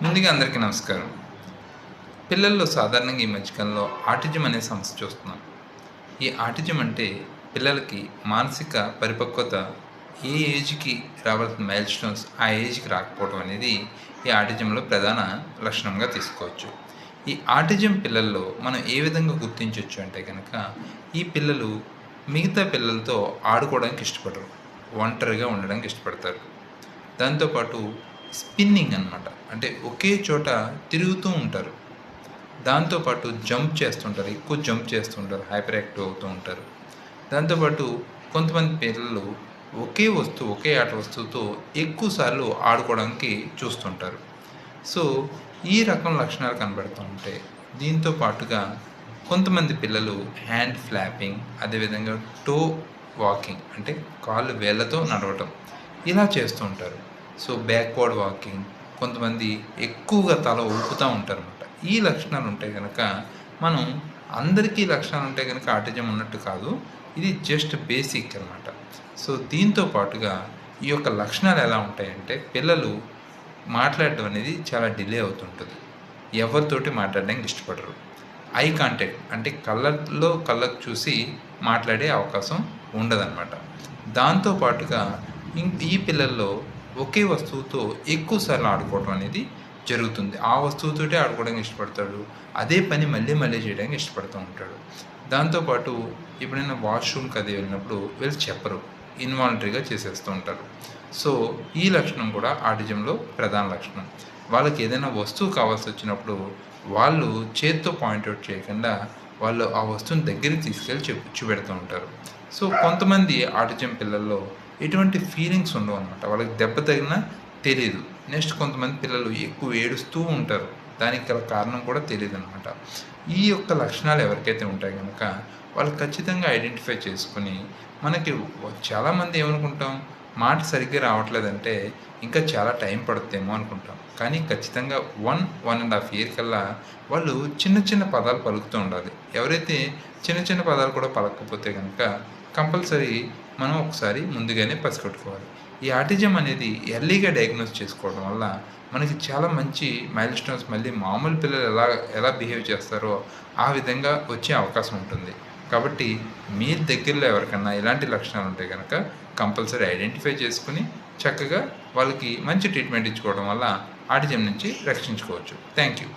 ముందుగా అందరికీ నమస్కారం. పిల్లల్లో సాధారణంగా ఈ మధ్యకాలంలో ఆటిజం అనే సమస్య చూస్తున్నాం. ఈ ఆటిజం అంటే పిల్లలకి మానసిక పరిపక్వత ఏ ఏజ్‌కి రావాల్సిన మైల్‌స్టోన్స్ ఆ ఏజ్‌కి రాకపోవడం అనేది ఈ ఆటిజంలో ప్రధాన లక్షణంగా తీసుకోవచ్చు. ఈ ఆటిజం పిల్లల్లో మనం ఏ విధంగా గుర్తించొచ్చు అంటే గనక, ఈ పిల్లలు మిగతా పిల్లలతో ఆడుకోవడానికి ఇష్టపడరు. ఒంటరిగా ఉండడానికి ఇష్టపడతారు. దాంతో పాటు స్పిన్నింగ్ అనమాట. అంటే ఒకే చోట తిరుగుతూ ఉంటారు. దాంతో పాటు జంప్ చేస్తుంటారు. ఎక్కువ జంప్ చేస్తుంటారు. హైపర్ యాక్టివ్ అవుతూ ఉంటారు. దాంతో పాటు కొంతమంది పిల్లలు ఒకే ఆట వస్తువుతో ఎక్కువ సార్లు ఆడుకోవడానికి చూస్తుంటారు. సో, ఈ రకం లక్షణాలు కనబడుతూ ఉంటాయి. దీంతో పాటుగా కొంతమంది పిల్లలు హ్యాండ్ ఫ్లాపింగ్, అదేవిధంగా టో వాకింగ్ అంటే కాళ్ళు వేళ్ళతో నడవటం ఇలా చేస్తూ ఉంటారు. సో, బ్యాక్వర్డ్ వాకింగ్, కొంతమంది ఎక్కువగా తల ఊపుతూ ఉంటారనమాట. ఈ లక్షణాలు ఉంటే గనక మనం అందరికీ లక్షణాలు ఉంటే గనక ఆటిజం ఉన్నట్టు కాదు. ఇది జస్ట్ బేసిక్ అనమాట. సో, దీంతో పాటుగా ఈ యొక్క లక్షణాలు ఎలా ఉంటాయంటే పిల్లలు మాట్లాడడం అనేది చాలా డిలే అవుతుంటుంది. ఎవరితోటి మాట్లాడడానికి ఇష్టపడరు. ఐ కాంటాక్ట్ అంటే కళ్ళలో కళ్ళకు చూసి మాట్లాడే అవకాశం ఉండదనమాట. దాంతో పాటుగా ఈ పిల్లల్లో ఒకే వస్తువుతో ఎక్కువ సార్లు ఆడుకోవడం అనేది జరుగుతుంది. ఆ వస్తువుతోటే ఆడుకోవడానికి ఇష్టపడతాడు. అదే పని మళ్ళీ మళ్ళీ చేయడానికి ఇష్టపడుతూ ఉంటాడు. దాంతోపాటు ఎప్పుడైనా వాష్‌రూమ్‌కి అది వెళ్ళినప్పుడు వీళ్ళు చెప్పరు. ఇన్వాలంటరీగా చేసేస్తూ ఉంటారు. సో, ఈ లక్షణం కూడా ఆటిజంలో ప్రధాన లక్షణం. వాళ్ళకి ఏదైనా వస్తువు కావాల్సొచ్చినప్పుడు వాళ్ళు చేత్తో పాయింట్ ఔట్ చేయకుండా వాళ్ళు ఆ వస్తువుని దగ్గరికి తీసుకెళ్ళి చూపెడుతూ ఉంటారు. సో, కొంతమంది ఆటిజం పిల్లల్లో ఎటువంటి ఫీలింగ్స్ ఉండవనమాట. వాళ్ళకి దెబ్బ తగిలినా తెలీదు. నెక్స్ట్ కొంతమంది పిల్లలు ఎక్కువ ఏడుస్తూ ఉంటారు. దానికి గల కారణం కూడా తెలీదనమాట. ఈ యొక్క లక్షణాలు ఎవరికైతే ఉంటాయో గనక వాళ్ళు ఖచ్చితంగా ఐడెంటిఫై చేసుకొని మనకి చాలామంది ఏమనుకుంటాం, మాట సరిగ్గా రావట్లేదంటే ఇంకా చాలా టైం పడుద్దేమో అనుకుంటాం. కానీ ఖచ్చితంగా 1.5 ఇయర్ కల్లా వాళ్ళు చిన్న చిన్న పదాలు పలుకుతూ ఉండాలి. ఎవరైతే చిన్న చిన్న పదాలు కూడా పలకకపోతే గనక కంపల్సరీ మనం ఒకసారి ముందుగానే పసిగట్టుకోవాలి. ఈ ఆటిజం అనేది ఎర్లీగా డయాగ్నోస్ చేసుకోవడం వల్ల మనకి చాలా మంచి మైల్‌స్టోన్స్ మళ్ళీ మామూలు పిల్లలు ఎలా బిహేవ్ చేస్తారో ఆ విధంగా వచ్చే అవకాశం ఉంటుంది. కాబట్టి మీ దగ్గరలో ఎవరికన్నా ఇలాంటి లక్షణాలు ఉంటే గనక కంపల్సరీ ఐడెంటిఫై చేసుకొని చక్కగా వాళ్ళకి మంచి ట్రీట్మెంట్ ఇచ్చుకోవడం వల్ల ఆటిజం నుంచి రక్షించుకోవచ్చు. Thank you.